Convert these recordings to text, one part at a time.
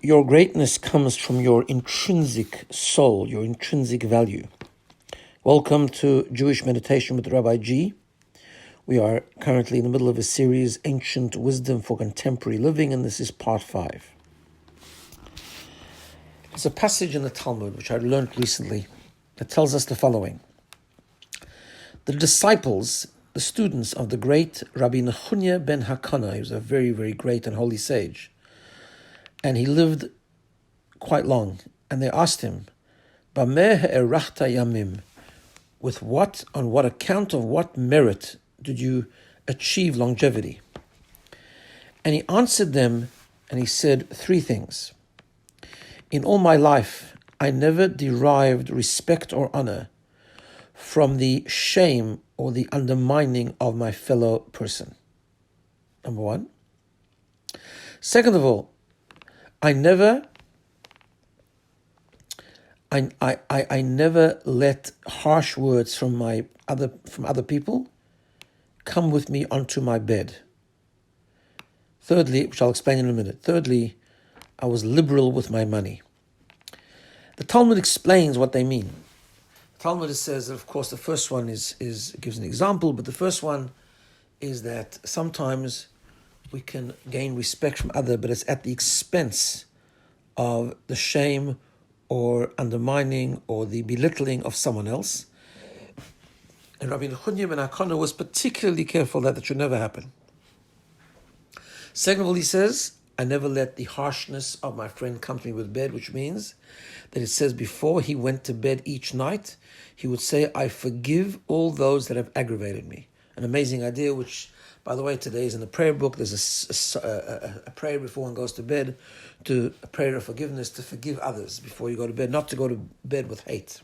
Your greatness comes from your intrinsic soul, your intrinsic value. Welcome to Jewish Meditation with Rabbi G. We are currently in the middle of a series, Ancient Wisdom for Contemporary Living, and this is part 5. There's a passage in the Talmud, which I learned recently, that tells us the following. The disciples, the students of the great Rabbi Nechunya ben Hakana, he was a very, very great and holy sage, and he lived quite long. And they asked him, Bameh ha'erachta yamim, with what, on what account of what merit did you achieve longevity? And he answered them, and he said 3 things. In all my life, I never derived respect or honor from the shame or the undermining of my fellow person. Number 1. Second of all, I never let harsh words from other people come with me onto my bed. Thirdly, which I'll explain in a minute. Thirdly, I was liberal with my money. The Talmud explains what they mean. The Talmud says that, of course, the first one gives an example, but the first one is that sometimes we can gain respect from others, but it's at the expense of the shame or undermining or the belittling of someone else. And Rabbi Nechunya ben Hakana was particularly careful that should never happen. Second of all, he says, I never let the harshness of my friend come to me with bed, which means that it says before he went to bed each night, he would say, I forgive all those that have aggravated me. An amazing idea, which, by the way, today is in the prayer book. There's a prayer before one goes to bed, a prayer of forgiveness, to forgive others before you go to bed, not to go to bed with hate.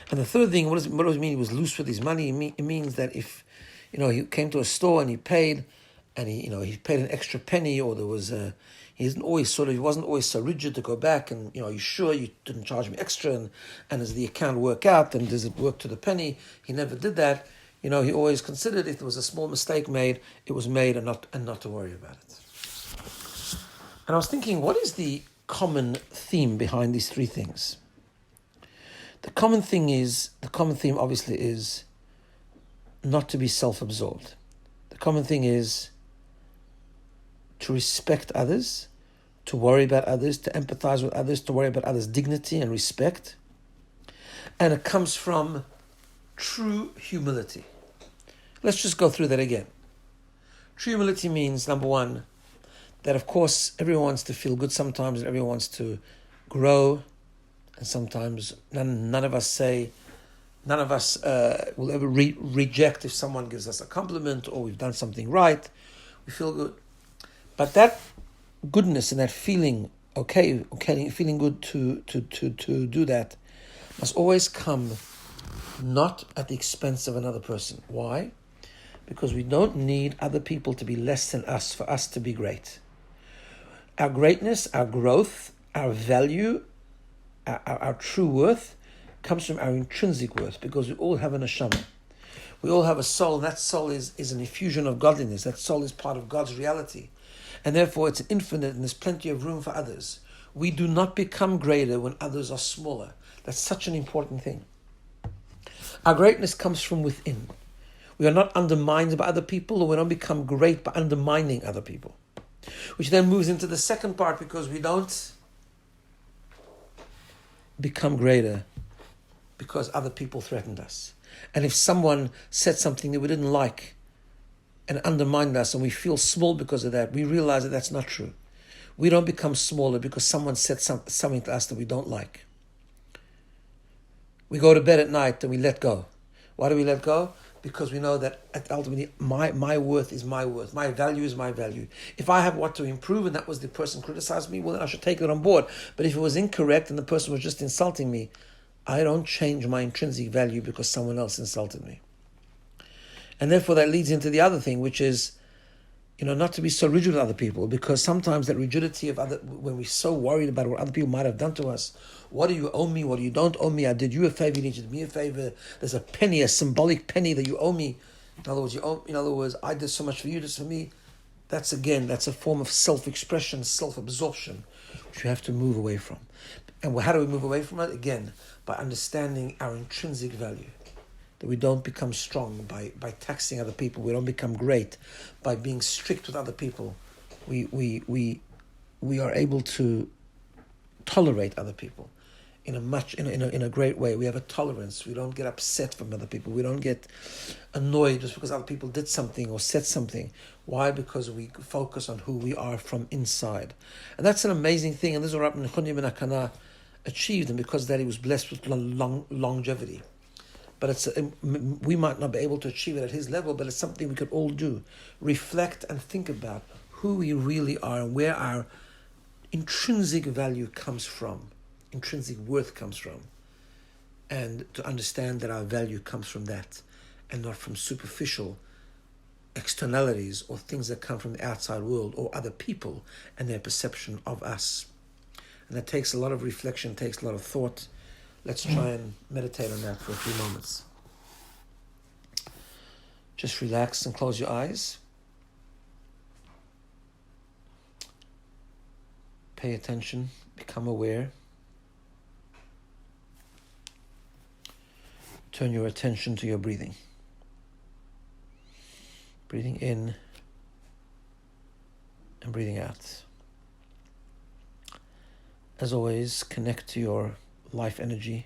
And the third thing, what does it mean he was loose with his money? It means that if, he came to a store and he paid, and he paid an extra penny, or there was he wasn't always so rigid to go back and, you sure you didn't charge me extra, and does the account work out, and does it work to the penny? He never did that. He always considered if there was a small mistake made, it was made, and not to worry about it. And I was thinking, what is the common theme behind these 3 things? The common theme obviously is not to be self-absorbed. The common thing is to respect others, to worry about others, to empathize with others, to worry about others' dignity and respect. And it comes from true humility. Let's just go through that again. True humility means, number 1, that of course everyone wants to feel good sometimes, and everyone wants to grow, and sometimes none of us will ever reject if someone gives us a compliment or we've done something right. We feel good. But that goodness and that feeling, feeling good to do that, must always come not at the expense of another person. Why? Because we don't need other people to be less than us for us to be great. Our greatness, our growth, our value, our true worth comes from our intrinsic worth, because we all have an neshama. We all have a soul, and that soul is an infusion of godliness. That soul is part of God's reality. And therefore it's infinite, and there's plenty of room for others. We do not become greater when others are smaller. That's such an important thing. Our greatness comes from within. We are not undermined by other people, or we don't become great by undermining other people. Which then moves into the second part, because we don't become greater because other people threatened us. And if someone said something that we didn't like and undermined us, and we feel small because of that, we realize that that's not true. We don't become smaller because someone said something to us that we don't like. We go to bed at night and we let go. Why do we let go? Because we know that ultimately my worth is my worth. My value is my value. If I have what to improve and that was the person criticized me, well, then I should take it on board. But if it was incorrect and the person was just insulting me, I don't change my intrinsic value because someone else insulted me. And therefore that leads into the other thing, which is, not to be so rigid with other people, because sometimes that rigidity when we're so worried about what other people might have done to us, what do you owe me, what do you don't owe me, I did you a favor, you did me a favor, there's a penny, a symbolic penny that you owe me. In other words, I did so much for you, just for me. That's a form of self-expression, self-absorption, which we have to move away from. And how do we move away from it? Again, by understanding our intrinsic value. That we don't become strong by taxing other people. We don't become great by being strict with other people. We are able to tolerate other people in a great way. We have a tolerance. We don't get upset from other people. We don't get annoyed just because other people did something or said something. Why? Because we focus on who we are from inside. And that's an amazing thing. And this is what Rabbi G achieved, and because that he was blessed with longevity. But we might not be able to achieve it at his level, but it's something we could all do. Reflect and think about who we really are and where our intrinsic value comes from, intrinsic worth comes from. And to understand that our value comes from that and not from superficial externalities or things that come from the outside world or other people and their perception of us. And that takes a lot of reflection, takes a lot of thought. Let's try and meditate on that for a few moments. Just relax and close your eyes. Pay attention, become aware. Turn your attention to your breathing. Breathing in and breathing out. As always, connect to your life energy,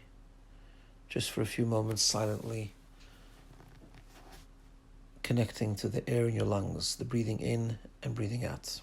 just for a few moments silently, connecting to the air in your lungs, the breathing in and breathing out.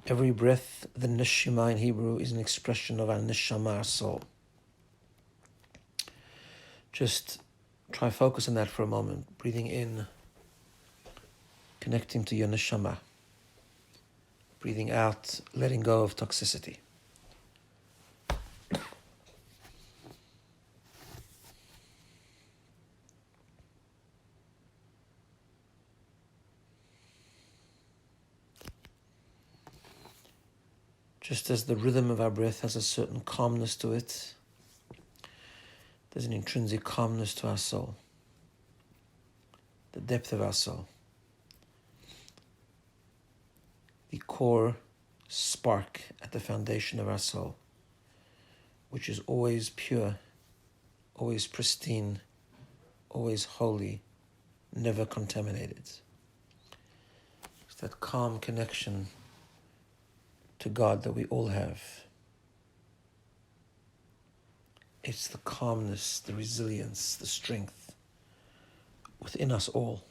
Every breath, the neshama in Hebrew, is an expression of our neshama, our soul. Just try focus on that for a moment. Breathing in, connecting to your neshama. Breathing out, letting go of toxicity. Just as the rhythm of our breath has a certain calmness to it, there's an intrinsic calmness to our soul, the depth of our soul, the core spark at the foundation of our soul, which is always pure, always pristine, always holy, never contaminated. It's that calm connection to God that we all have. It's the calmness, the resilience, the strength within us all.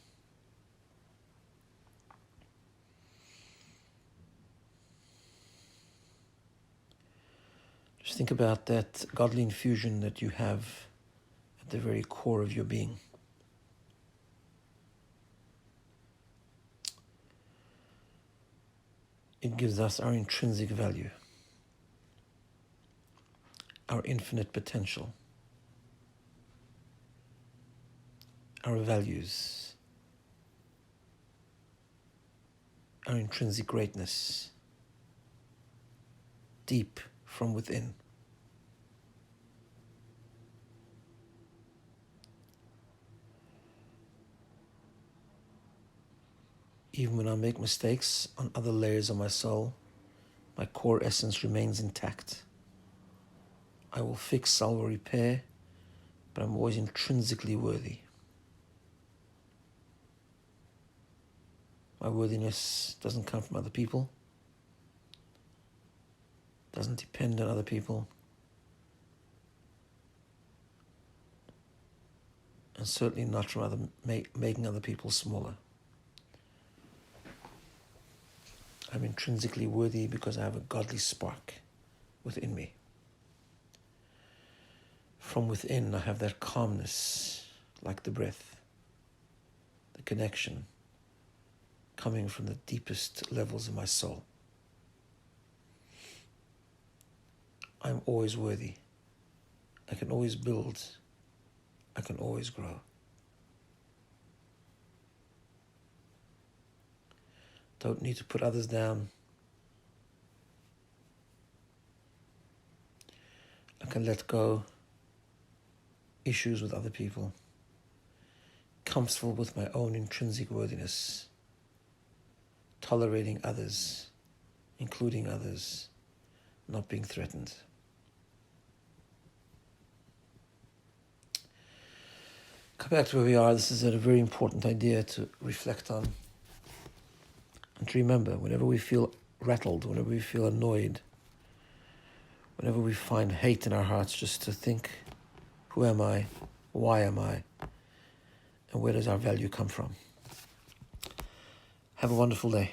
Just think about that godly infusion that you have at the very core of your being. It gives us our intrinsic value, our infinite potential, our values, our intrinsic greatness, deep from within. Even when I make mistakes on other layers of my soul, my core essence remains intact. I will fix, I will repair, but I'm always intrinsically worthy. My worthiness doesn't come from other people, doesn't depend on other people, and certainly not from making other people smaller. I'm intrinsically worthy because I have a godly spark within me. From within, I have that calmness, like the breath, the connection, coming from the deepest levels of my soul. I'm always worthy. I can always build. I can always grow. Don't need to put others down. I can let go issues with other people. Comfortable with my own intrinsic worthiness. Tolerating others, including others, not being threatened. Come back to where we are. This is a very important idea to reflect on. And to remember, whenever we feel rattled, whenever we feel annoyed, whenever we find hate in our hearts, just to think, who am I? Why am I? And where does our value come from? Have a wonderful day.